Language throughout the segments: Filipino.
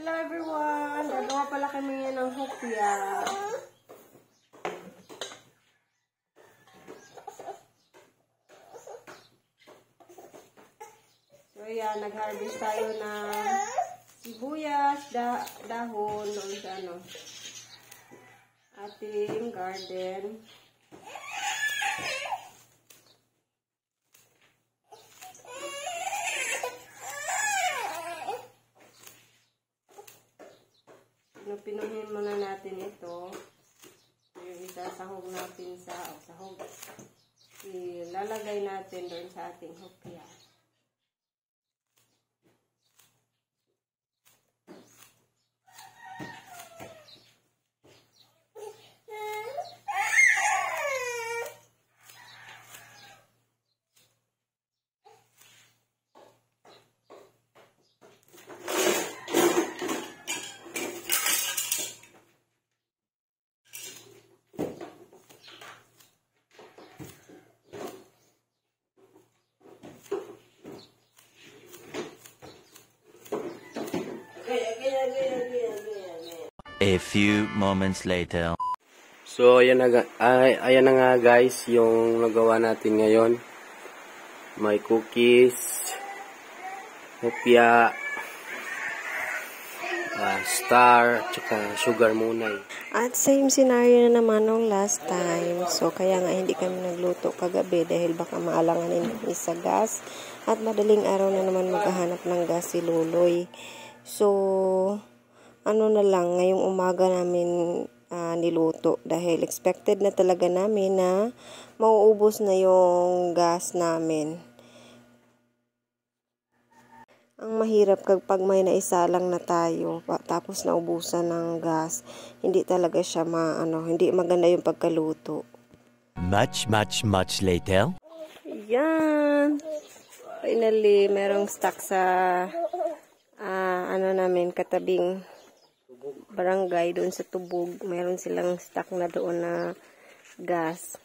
Hello everyone! Gagawa pala kami ngayon ng hopya. So yan, nag-harvest tayo ng sibuyas, dahon, doon sa ating garden. Pinuhin muna natin ito. Yung isasahog natin sa sahog. Ilalagay natin doon sa ating hopya. A few moments later. So, ayan na nga guys, yung nagawa natin ngayon. May cookies, hopya, star, tsaka sugar munay. At same scenario na naman nung last time. So, kaya nga hindi kami nagluto kagabi dahil baka maalanganin kami sa gas. At madaling araw na naman maghahanap ng gas si Luloy. So, ano na lang, ngayong umaga namin niluto dahil expected na talaga namin na mauubos na yung gas namin. Ang mahirap kapag may naisalang na tayo tapos naubusan ng gas, hindi talaga siya hindi maganda yung pagkaluto. Much later. Yan. Finally, merong stock sa namin katabing barangay doon sa Tubog. Meron silang stock na doon na gas.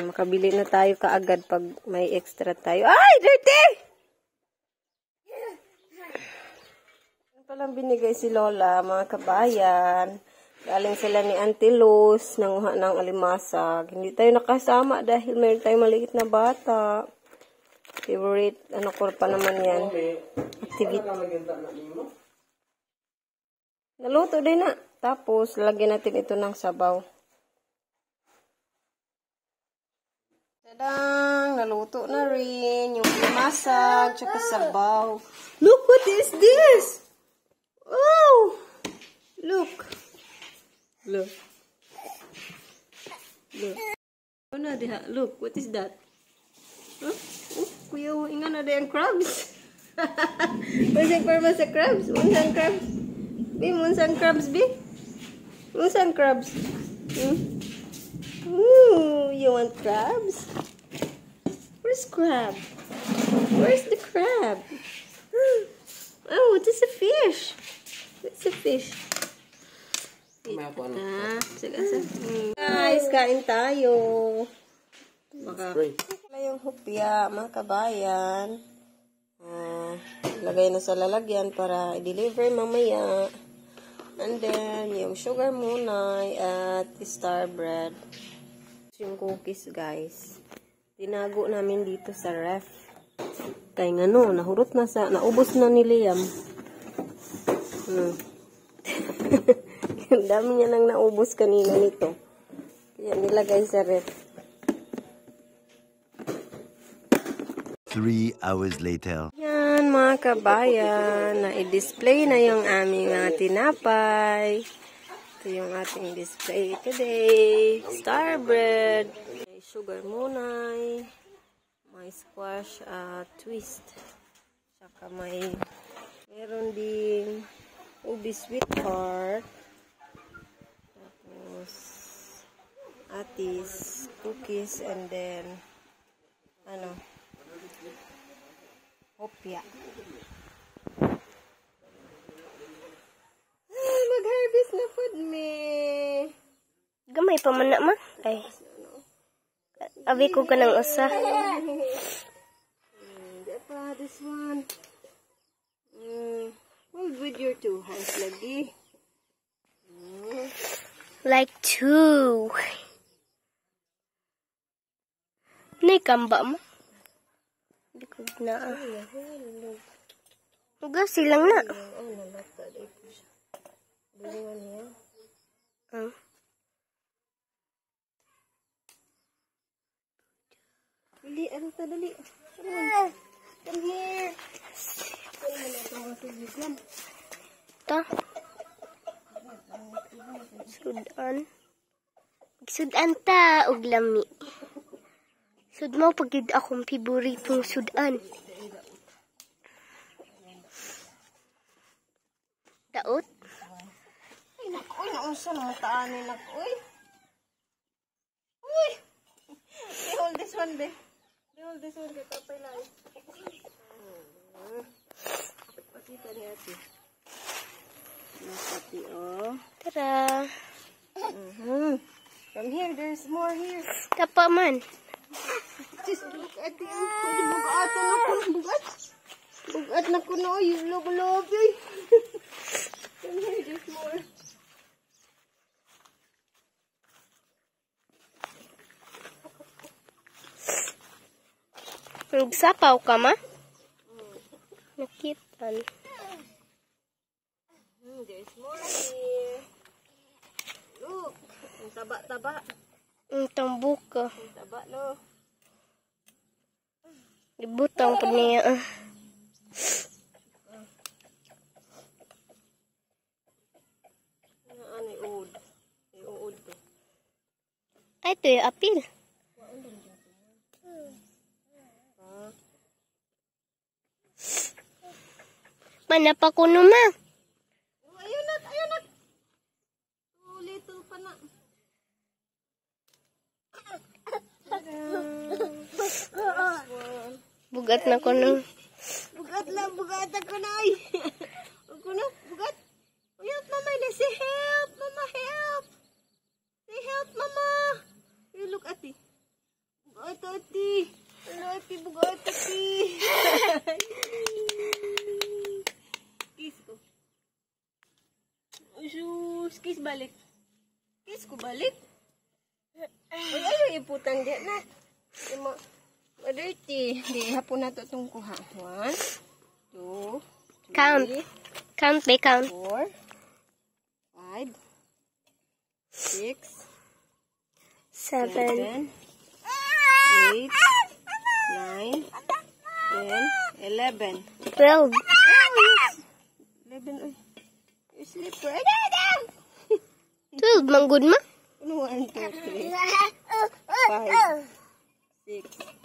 Makabili na tayo kaagad pag may extra tayo. Ay! Dirty! Ano palang binigay si Lola, mga kabayan. Galing sila ni Auntie Luz ng alimasag. Hindi tayo nakasama dahil meron tayong maliit na bata. Favorite, ko pa naman yan. Activity. Naluto din na. Tapos, lagyan natin ito ng sabaw. Tadang! Naluto na rin. Yung masag, tsaka sabaw. Look, what is this? Oh! Look. Look. Look, what is that? Huh? Oh, kuya, ingan na yung crabs. Masig para sa crabs. Munsang crabs. Bi, munsang crabs, bi. Munsang crabs. Ooh, you want crabs? Where's crab? Where's the crab? Oh, this is a fish. It's a fish. Guys, kain tayo. Baka yung hopya, mga kabayan. Lagay na sa lalagyan para i-deliver mamaya. And then, yung sugar munay at star bread. Yung cookies, guys. Tinago namin dito sa ref. Kaya nga naubos na ni Liam. Ang dami niya nang naubos kanina nito. Kaya nilagay sa ref. 3 hours later. Yan mga kabayan, na-display na yung aming mga tinapay. Ito yung ating display today. Star bread, may sugar munay, may squash twist, saka meron din ubi sweetheart, tapos atis, cookies, and then hopya. Mag-harvest na food me. Gamay pa man na ma. Ay. Abi ko ka ng usa. This one. here, 2 hands lagi. Like 2. Naikamba mo? Hindi ko na. Uga silang na. Oh, nalata dito siya. Bulingan niya. Dali, ano ta, dali. Come here. Ta. Sudan. Sudan ta og lami. Sud mo pagid akong paboritong sudan. Daot. Ay, naku, naunsa na mataanin ako, uy. Uy! They hold this one, be. They hold this one, kay Papay lang. Pakita ni ate. Pati, oh. Tara. From here, there's more here. Tapa man. Just look at the bugat na ko, bugat. Bugat na ko na, yung lobo-lobo, eh. From here, there's more. Nagsapaw ka ma? Nakitan. There's more here. Look, ang taba-taba. Ang tambok ka. Ang taba, no? Ibutang pa niya. Ano, iuod. Iuod ko. Ay, ito yung apil. Manapa ko naman. Oh, ayun na, ayun na. Oh, little pa na. Bugat na ko nung. Bugat lang, bugat ako na, ay. Ako na, bugat. Help, mama, say help, mama, help. Say help, mama. You look, ate. Bugat, ate. Hello, ate, bugat, ate. Kiss ko. Sus, kiss balik. Kiss ko balik. Ay, ayaw iputang dyan na. Dirty. Di, hapon na ito itong kuha. 1, 2, 3, Count. Count, be count. 4, 5, 6, 7. 7, 8, 9, 10, 11. 12. 11, uy. You sleep, right? 12, manggod ma? 1, 2, 3, 5, 6.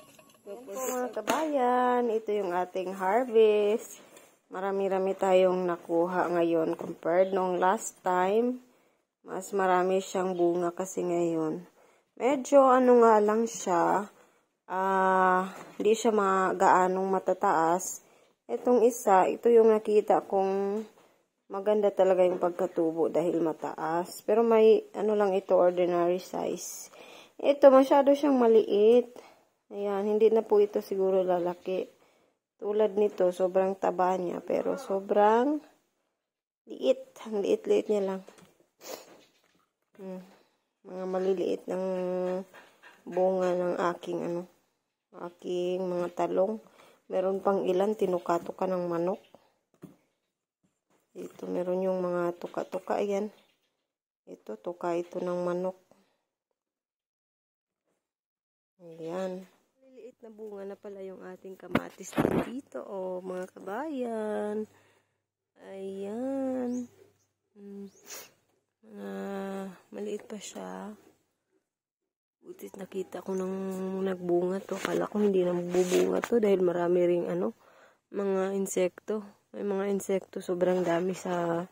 Mga kabayan, ito yung ating harvest. Marami-rami tayong nakuha ngayon compared nung last time. Mas marami siyang bunga kasi ngayon. Medyo ano nga lang siya, hindi siya gaanong matataas. Itong isa, ito yung nakita kong maganda talaga yung pagkatubo dahil mataas. Pero may ano lang ito, ordinary size. Ito masyado siyang maliit. Ayan, hindi na po ito siguro lalaki. Tulad nito, sobrang taba niya. Pero sobrang liit. Ang liit-liit niya lang. Mga maliliit ng bunga ng aking aking mga talong. Meron pang ilan, tinuka-tuka ng manok. Ito, meron yung mga tuka-tuka. Ayan. Ito, tuka ito ng manok. Ayan. Liliit na bunga na pala yung ating kamatis dito. O, mga kabayan. Ayan. Maliit pa siya. Butit nakita ko nang nagbunga to. Kala ko hindi na magbubunga to dahil marami ring mga insekto. May mga insekto sobrang dami sa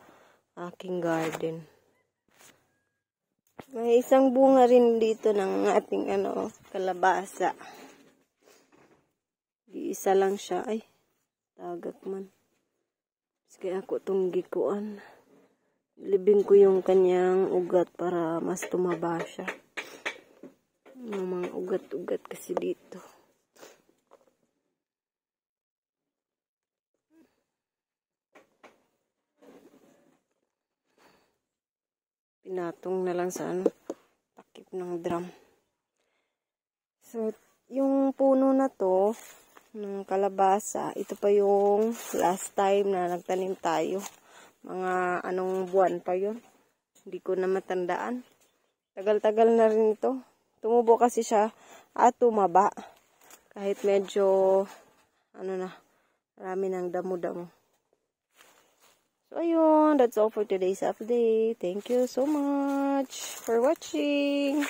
aking garden. May isang bunga rin dito ng ating kalabasa. Di isa lang siya. Ay, tagak man. Kaya ako itong gikuan. Libing ko yung kanyang ugat para mas tumaba siya. May mga ugat-ugat kasi dito. pinatong na lang sa takip ng drum. So, yung puno na to, ng kalabasa, ito pa yung last time na nagtanim tayo. Mga anong buwan pa yun. Hindi ko na matandaan. Tagal-tagal na rin ito. Tumubo kasi siya at tumaba. Kahit medyo, marami ng damo-damo. So, ayun. That's all for today's update. Thank you so much for watching.